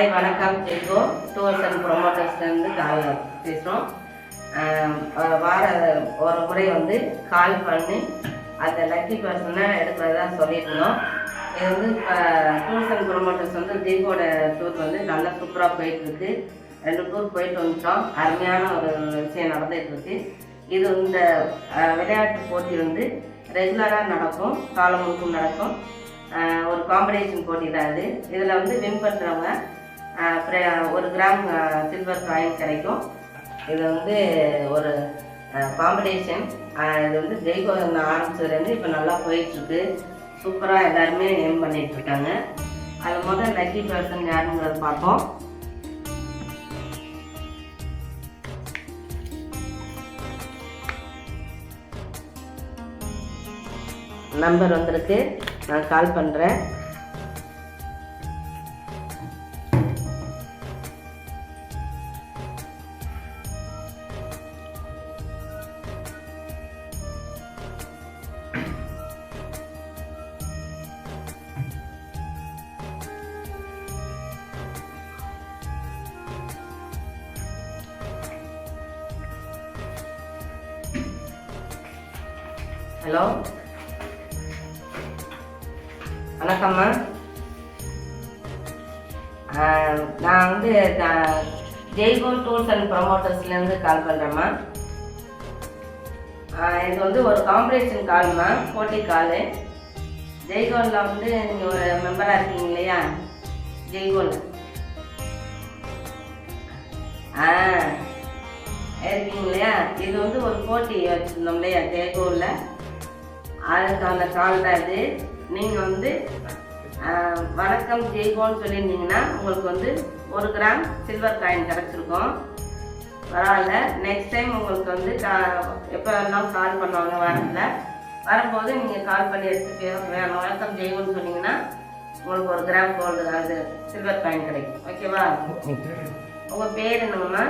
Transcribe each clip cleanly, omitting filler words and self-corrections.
Hi வணக்கம் Jaico tours and ப்ரொமோட்டர்ஸ்லேருந்து பேசுகிறோம். வார ஒரு முறை வந்து கால் பண்ணி அந்த லக்கி பர்சனை எடுக்கிறதா சொல்லியிருந்தோம். இது வந்து இப்போ டூர்ஸ் அண்ட் ப்ரொமோட்டர்ஸ் வந்து ஜெய்கோட டூர் வந்து நல்லா சூப்பராக போயிட்டுருக்கு. 2 டூர் போயிட்டு வந்துட்டோம். அருமையான ஒரு விஷயம் நடந்துகிட்ருக்கு. இது இந்த விளையாட்டு போட்டி வந்து ரெகுலராக நடக்கும், காலம் முழுக்கும் நடக்கும். ஒரு காம்படிஷன் போட்டி தான் இது. இதில் வந்து வின் பண்ணுறவங்க 1 கிராம் சில்வர் காயின் கிடைக்கும். இது வந்து ஒரு காம்படிஷன். இது வந்து ஜெய்கோ ஆரம்பிச்சதுலேருந்து இப்போ நல்லா போயிட்டுருக்கு. சூப்பராக எல்லாருமே ஏம் பண்ணிகிட்ருக்காங்க. அது முதல் லக்கி பர்சன் யாருங்கிறத பார்ப்போம். நம்பர் வந்திருக்கு, நான் கால் பண்ணுறேன். ஹலோ, வணக்கம்மா. நான் வந்து ஜெய்கோ டூர்ஸ் அண்ட் ப்ரொமோட்டர்ஸ்லேருந்து கால் பண்ணுறேம்மா. இது வந்து ஒரு காம்படிஷன் கால்மா, போட்டி கால். ஜெய்கோவில் வந்து நீங்கள் ஒரு மெம்பராக இருக்கீங்க இல்லையா? ஜெய்கோவில் இருக்கீங்க இல்லையா? இது வந்து ஒரு போட்டி வச்சுருந்தோம் இல்லையா ஜெய்கோவில், அதுக்கான கால் தான் இது. நீங்கள் வந்து வணக்கம் ஜெய்கோன்னு சொல்லியிருந்தீங்கன்னா உங்களுக்கு வந்து 1 கிராம் சில்வர் காயின் கிடச்சிருக்கோம். பரவாயில்ல, நெக்ஸ்ட் டைம் உங்களுக்கு வந்து எப்போ எல்லாம் கால் பண்ணுவாங்க வாரத்தில் வரும்போது நீங்கள் கால் பண்ணி எடுத்துட்டு வணக்கம் ஜெய்கோன்னு சொன்னீங்கன்னா உங்களுக்கு 1 கிராம் கோல்டு அது சில்வர் காயின் கிடைக்கும். ஓகேவா? உங்கள் பேர் என்னங்கம்மா?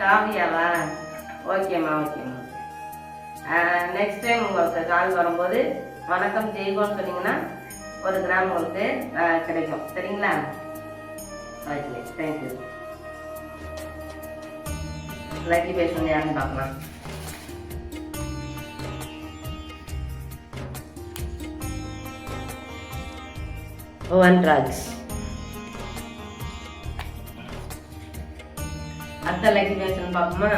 காவியாவா? ஓகேம்மா ஓகேம்மா. நெக்ஸ்ட் டைம் உங்களுக்கு கால் வரும்போது வணக்கம் ஜெய்கோன்னு சொன்னீங்கன்னா 1 கிராம் உங்களுக்கு கிடைக்கும். சரிங்களா? Okay, thank you. லக்கி பேசணும் யாருன்னு பார்க்கலாம். ராஜ். அடுத்த லக்கி பேசணும் பார்ப்போமா?